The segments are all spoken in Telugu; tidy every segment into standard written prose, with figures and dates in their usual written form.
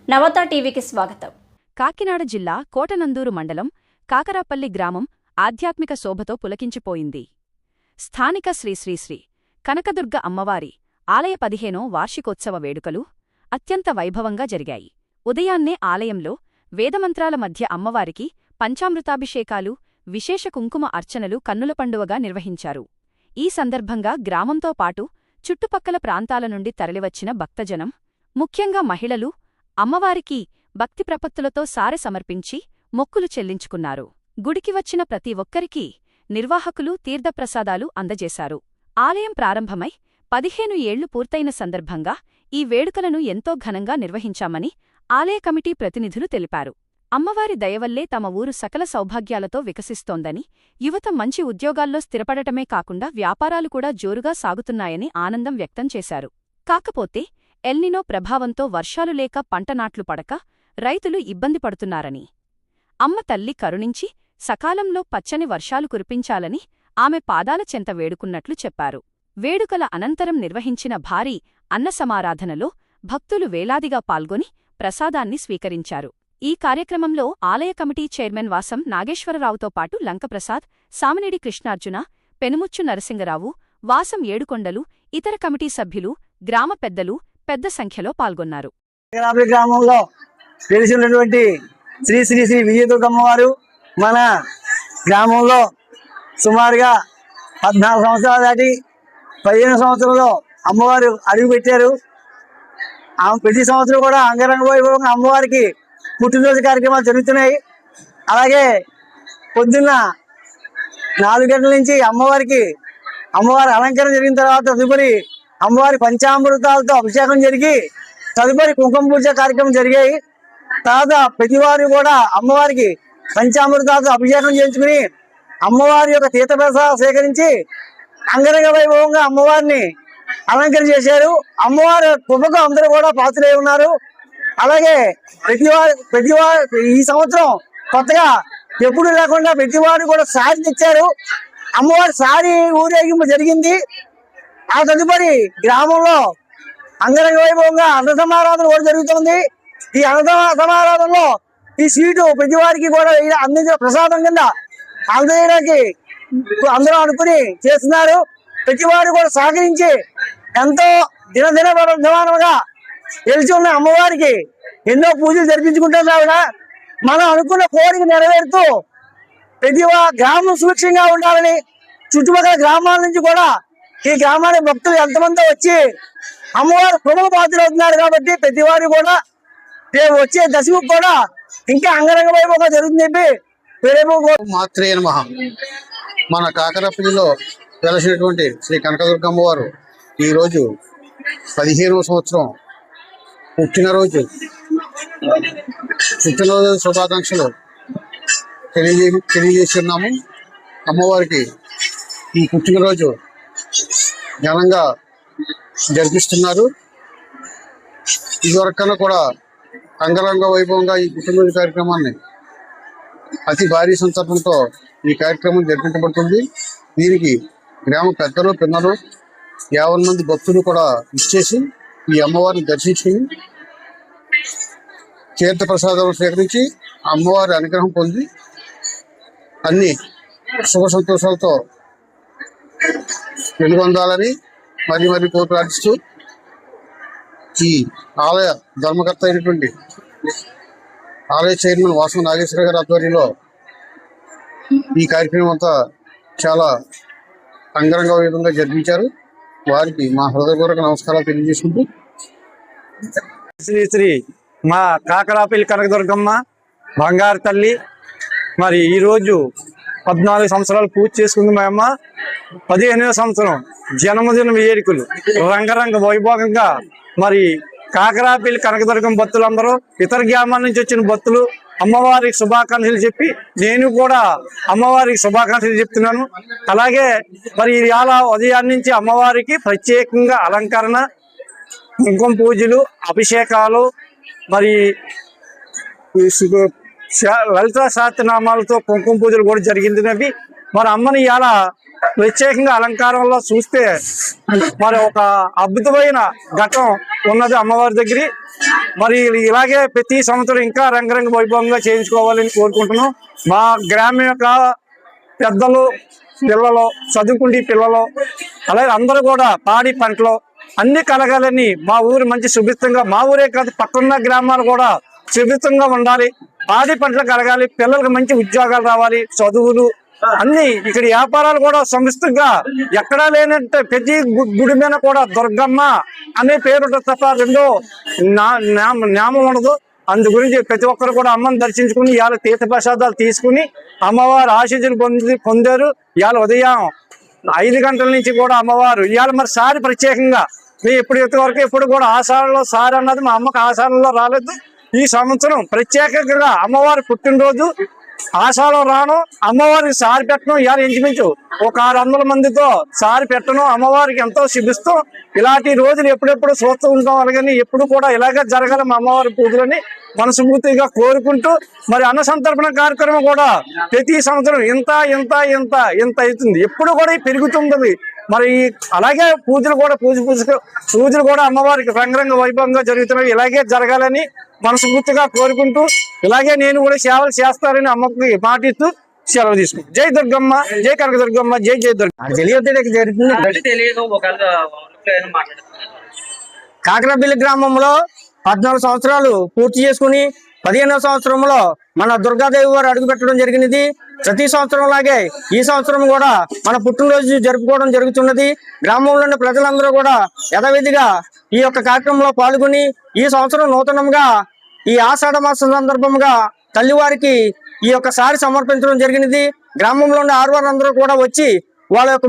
నవత టీవీకి స్వాగతం. కాకినాడ జిల్లా కోటనందూరు మండలం కాకరాపల్లి గ్రామం ఆధ్యాత్మిక శోభతో పులకించిపోయింది. స్థానిక శ్రీ కనకదుర్గ అమ్మవారి ఆలయ 15వ వార్షికోత్సవ వేడుకలు అత్యంత వైభవంగా జరిగాయి. ఉదయాన్నే ఆలయంలో వేదమంత్రాల మధ్య అమ్మవారికి పంచామృతాభిషేకాలు, విశేష కుంకుమ అర్చనలు కన్నుల పండువగా నిర్వహించారు. ఈ సందర్భంగా గ్రామంతో పాటు చుట్టుపక్కల ప్రాంతాల నుండి తరలివచ్చిన భక్తజనం, ముఖ్యంగా మహిళలు అమ్మవారికి భక్తి ప్రపత్తులతో సారె సమర్పించి మొక్కులు చెల్లించుకున్నారు. గుడికి వచ్చిన ప్రతి ఒక్కరికీ నిర్వాహకులు తీర్థప్రసాదాలు అందజేశారు. ఆలయం ప్రారంభమై 15 ఏళ్లు పూర్తయిన సందర్భంగా ఈ వేడుకలను ఎంతో ఘనంగా నిర్వహించామని ఆలయ కమిటీ ప్రతినిధులు తెలిపారు. అమ్మవారి దయవల్లే తమ ఊరు సకల సౌభాగ్యాలతో వికసిస్తోందని, యువత మంచి ఉద్యోగాల్లో స్థిరపడటమే కాకుండా వ్యాపారాలు కూడా జోరుగా సాగుతున్నాయని ఆనందం వ్యక్తం చేశారు. కాకపోతే ఎల్నినో ప్రభావంతో వర్షాలు లేక పంటనాట్లు పడక రైతులు ఇబ్బంది పడుతున్నారని, అమ్మ తల్లి కరుణించి సకాలంలో పచ్చని వర్షాలు కురిపించాలని ఆమె పాదాల చెంత వేడుకున్నట్లు చెప్పారు. వేడుకల అనంతరం నిర్వహించిన భారీ అన్నసమారాధనలో భక్తులు వేలాదిగా పాల్గొని ప్రసాదాన్ని స్వీకరించారు. ఈ కార్యక్రమంలో ఆలయ కమిటీ చైర్మన్ వాసం నాగేశ్వరరావుతో పాటు లంకప్రసాద్, సామినేడి కృష్ణార్జున, పెనుముచ్చు నరసింగరావు, వాసం ఏడుకొండలు, ఇతర కమిటీ సభ్యులు, గ్రామ పెద్దలు పెద్ద సంఖ్యలో పాల్గొన్నారు. గ్రామంలో తెలిసినటువంటి శ్రీ శ్రీ శ్రీ విజయదుర్గమ్మవారు మన గ్రామంలో సుమారుగా 14 సంవత్సరాలు దాటి 15 సంవత్సరంలో అమ్మవారు అడుగు పెట్టారు. ప్రతి సంవత్సరం కూడా అంగరంగ వైభవంగా అమ్మవారికి పుట్టినరోజు కార్యక్రమాలు జరుగుతున్నాయి. అలాగే పొద్దున్న 4 గంటల నుంచి అమ్మవారి అలంకరణ జరిగిన తర్వాత తదుపరి అమ్మవారి పంచామృతాలతో అభిషేకం జరిగి తదుపరి కుంకుమ పూజ కార్యక్రమం జరిగాయి. తర్వాత ప్రతివారు కూడా అమ్మవారికి పంచామృతాలతో అభిషేకం చేయించుకుని అమ్మవారి యొక్క తీర్థప్రసాదాలు సేకరించి అంగరంగ వైభవంగా అమ్మవారిని అలంకరణ చేశారు. అమ్మవారి కృపకు అందరూ కూడా పాత్రలై ఉన్నారు. అలాగే ప్రతివారు ఈ సంవత్సరం కొత్తగా ఎప్పుడు లేకుండా ప్రతివారు కూడా సారి తెచ్చారు. అమ్మవారి సారి ఊరేగింపు జరిగింది. ఆ తదుపరి గ్రామంలో అంగరంగ వైభవంగా అన్న సమారాధన కూడా జరుగుతుంది. ఈ అన్న సమారాధనలో ఈ సీటు ప్రతి వారికి కూడా ప్రసాదం కింద అందజేయడానికి అందరూ అనుకుని చేస్తున్నారు. ప్రతి వారు కూడా సహకరించి ఎంతో దినదినమానంగా తెలిసి ఉన్న అమ్మవారికి ఎన్నో పూజలు జరిపించుకుంటుంది. ఆవిడ మనం అనుకున్న కోరిక నెరవేరుతూ ప్రతి గ్రామం సుభిక్షంగా ఉండాలని, చుట్టుపక్కల గ్రామాల నుంచి కూడా ఈ గ్రామానికి భక్తులు ఎంతమంది వచ్చి అమ్మవారు కృపకు పాత్రవుతున్నారు. కాబట్టి ప్రతి వారు కూడా వచ్చే దశకు కూడా ఇంకా అంగరంగ వైభవంగా జరుగుతుంది. మాత్రే నమః. మన కాకరపల్లిలో వెలసినటువంటి శ్రీ కనకదుర్గమ్మ వారు ఈరోజు 15వ సంవత్సరం పుట్టినరోజు శుభాకాంక్షలు తెలియజేస్తున్నాము. అమ్మవారికి ఈ పుట్టినరోజు ఘనంగా జరిపిస్తున్నారు. ఇదివరకన్నా కూడా అంగరంగ వైభవంగా ఈ పుట్టినరోజు కార్యక్రమాన్ని అతి భారీ సంతర్పణతో ఈ కార్యక్రమం జరిపించబడుతుంది. దీనికి గ్రామ పెద్దలు, పిన్నలు 50 మంది భక్తులు కూడా ఇచ్చేసి ఈ అమ్మవారిని దర్శించుకుని తీర్థ ప్రసాదాలు స్వీకరించి అమ్మవారి అనుగ్రహం పొంది అన్ని శుభ సంతోషాలతో వెలుగొందాలని మరి ప్రార్థిస్తూ ఈ ఆలయ ధర్మకర్త అయినటువంటి ఆలయ చైర్మన్ వాసం నాగేశ్వర గారి ఆధ్వర్యంలో ఈ కార్యక్రమం అంతా చాలా అంగరంగ వైభవంగా జరిపించారు. వారికి మా హృదయపూర్వక నమస్కారాలు తెలియజేసుకుంటూ శ్రీ మా కాకరాపల్లి కనకదుర్గమ్మ బంగారు తల్లి మరి ఈరోజు 14 సంవత్సరాలు పూర్తి చేసుకుంది. మా అమ్మ 15వ సంవత్సరం జన్మదిన వేడుకలు రంగరంగ వైభవంగా మరి కాకరాపల్లి కనకదుర్గమ్మ భక్తులందరూ, ఇతర గ్రామాల నుంచి వచ్చిన భక్తులు అమ్మవారికి శుభాకాంక్షలు చెప్పి నేను కూడా అమ్మవారికి శుభాకాంక్షలు చెప్తున్నాను. అలాగే మరి ఇవాళ ఉదయాన్నే నుంచి అమ్మవారికి ప్రత్యేకంగా అలంకరణ, కుంకుమ పూజలు, అభిషేకాలు, మరి లలిత సహస్రనామాలతో కుంకుమ పూజలు కూడా జరిగింది. మరి అమ్మని ఇవాళ ప్రత్యేకంగా అలంకారంలో చూస్తే మరి ఒక అద్భుతమైన ఘట్టం ఉన్నది అమ్మవారి దగ్గర. మరి ఇలాగే ప్రతి సంవత్సరం ఇంకా రంగరంగ వైభవంగా చేయించుకోవాలని కోరుకుంటున్నాం. మా గ్రామీణ పెద్దలు, పిల్లలు, చదువుకుంటే పిల్లలు, అలాగే అందరూ కూడా పాడి పంటలు అన్ని కలగాలని, మా ఊరు మంచి సుభిక్షంగా, మా ఊరే కాదు పక్కన్న గ్రామాలు కూడా సుభిక్షంగా ఉండాలి, పాడి పంటలు కలగాలి, పిల్లలకు మంచి ఉద్యోగాలు రావాలి, చదువులు అన్ని ఇక్కడ వ్యాపారాలు కూడా సమిష్టిగా ఎక్కడా లేనంటే ప్రతి గుడి మీద కూడా దుర్గమ్మ అనే పేరు తప్ప రెండో నామం ఉండదు. అందు గురించి ప్రతి ఒక్కరు కూడా అమ్మని దర్శించుకుని ఇవాళ తీర్థ ప్రసాదాలు తీసుకుని అమ్మవారు ఆశీస్సులు పొందారు. ఇవాళ ఉదయం 5 గంటల నుంచి కూడా అమ్మవారు ఇవాళ మరి సారి ప్రత్యేకంగా వరకు ఎప్పుడు కూడా ఆషాఢంలో సారి అన్నది మా అమ్మకి ఆషాఢంలో రాలేదు. ఈ సంవత్సరం ప్రత్యేకంగా అమ్మవారి పుట్టినరోజు ఆషాఢం రాను, అమ్మవారికి సారి పెట్టడం ఇవాళ ఇంచుమించు ఒక 600 మందితో సారి పెట్టడం అమ్మవారికి ఎంతో శుభిస్తాం. ఇలాంటి రోజులు ఎప్పుడెప్పుడు చూస్తూ ఉంటాం. అలాగని ఎప్పుడు కూడా ఇలాగే జరగాలి మా అమ్మవారి పూజలని మనస్ఫూర్తిగా కోరుకుంటూ, మరి అన్న సంతర్పణ కార్యక్రమం కూడా ప్రతి సంవత్సరం ఇంత ఇంత ఇంత ఇంత అవుతుంది, ఎప్పుడు కూడా పెరుగుతుంటది. మరి అలాగే పూజలు కూడా అమ్మవారికి రంగరంగ వైభవంగా జరుగుతున్నాయి. ఇలాగే జరగాలని మనస్ఫూర్తిగా కోరుకుంటూ, ఇలాగే నేను కూడా సేవలు చేస్తానని అమ్మకి మాటిస్తూ సెలవు తీసుకుంటాను. జై దుర్గమ్మ, జై కనకదుర్గమ్మ, జై జై దుర్గమ్మ. కాకరపల్లి గ్రామంలో 14 సంవత్సరాలు పూర్తి చేసుకుని 15వ సంవత్సరంలో మన దుర్గాదేవి వారు అడుగు పెట్టడం జరిగినది. ప్రతి సంవత్సరం లాగే ఈ సంవత్సరం కూడా మన పుట్టినరోజు జరుపుకోవడం జరుగుతున్నది. గ్రామంలోని ప్రజలందరూ కూడా యథావిధిగా ఈ యొక్క కార్యక్రమంలో పాల్గొని ఈ సంవత్సరం నూతనంగా ఈ ఆషాఢ మాసం సందర్భంగా తల్లివారికి ఈ యొక్క సారి సమర్పించడం జరిగినది. గ్రామంలోని ఆరువారందరూ కూడా వచ్చి వాళ్ళ యొక్క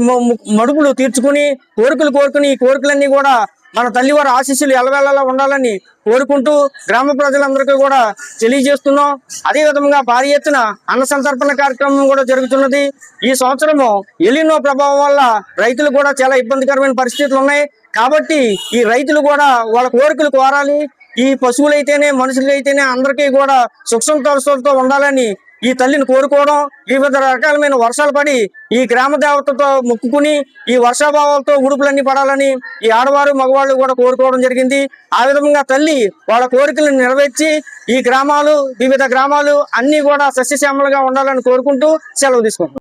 మడుపులు తీర్చుకుని కోరుకుని ఈ కోరికలన్నీ కూడా మన తల్లివారి ఆశీస్సులు ఎలవేళలా ఉండాలని కోరుకుంటూ గ్రామ ప్రజలందరికీ కూడా తెలియజేస్తున్నాం. అదే విధంగా భారీ ఎత్తున అన్న సంతర్పణ కార్యక్రమం కూడా జరుగుతున్నది. ఈ సంవత్సరము ఎలినో ప్రభావం వల్ల రైతులు కూడా చాలా ఇబ్బందికరమైన పరిస్థితులు ఉన్నాయి. కాబట్టి ఈ రైతులు కూడా వాళ్ళ కోరికలు కోరాలి. ఈ పశువులైతేనే మనుషులైతేనే అందరికీ కూడా సుఖ సంతోషాలతో ఉండాలని ఈ తల్లిని కోరుకోవడం, వివిధ రకాలమైన వర్షాలు పడి ఈ గ్రామ దేవతతో మొక్కుకుని ఈ వర్షాభావాలతో ఉడుపులన్నీ పడాలని ఈ ఆడవారు మగవాళ్ళు కూడా కోరుకోవడం జరిగింది. ఆ విధంగా తల్లి వాళ్ళ కోరికలను నెరవేర్చి ఈ గ్రామాలు, వివిధ గ్రామాలు అన్ని కూడా సస్యశ్యామలుగా ఉండాలని కోరుకుంటూ సెలవు తీసుకుంటాం.